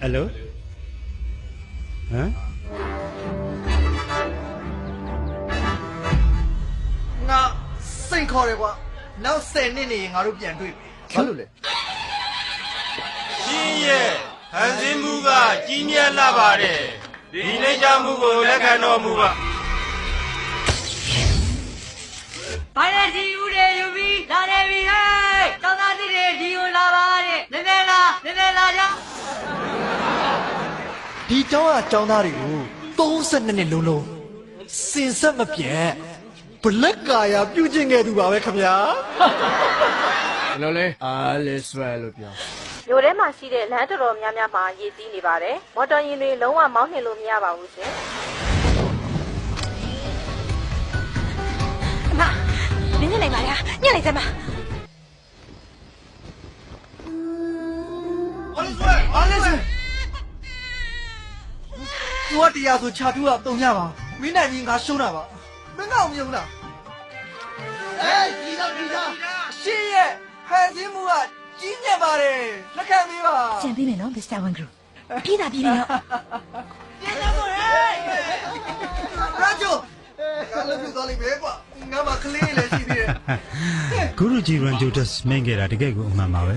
Hello ဟမ်ငါစိတ်ခေါ်တယ်ကွာနောက်10နှစ်နေရင်ငါတို့ပြန်တွေ့ပြီဘာလို့လဲ ရှင်းရဲ့ဟန်စင်းမှုကကြီးမြတ်လာပါတယ်ဒီနေ့ချမှုကိုလက်ခံတော်မူပါဘာလဲဒီဦးတွေယူပြီးလာနေပြီဟဲ့တောင်းသားတိတွေဒီကိုလာပါတဲ့နည်းနည်းလာကြ ဒီကျောင်းကကျောင်းသားတွေကို32နှစ်လုံးစင်ဆက်မပြတ်ဘလက်ကာယာပြုတ်ကျင်ခဲ့သူပါပဲခင်ဗျာ ဘယ်လိုလဲအားလေးဆွဲလို့ပြော မြို့ထဲမှာရှိတဲ့လမ်းတော်တော်များများမှာရည်စည်းနေပါတယ်မော်တော်ယာဉ်တွေလုံးဝမောင်းနှင်လို့မရပါဘူးရှင်အမနင်းနေပါလားညက်လိုက်စမ်းပါ အားလေးဆွဲသူကတရားဆိုခြာထူးကတုံညပါမင်းနိုင်ကြီးငါရှုံးတာပါမင်းကောင်မယုံလားဒီတော့ရှင်းရဲ့ဟန်စင်းမှုကကြီးမြတ်ပါတယ်လက်ခံပေးပါ ကြံပေးမယ်နော် Mr. Wangru ပြီးတာနော် ပြန်တော့ဟဲ့ရာဂျိုငါလည်းပြသွားလိမ့်မယ်ကွာငါမှကလေးလည်းရှိသေးတယ် ဂုရုကြီးရန်ဂျိုတက်မင်းခဲ့တာတကယ်ကိုအမှန်ပါပဲ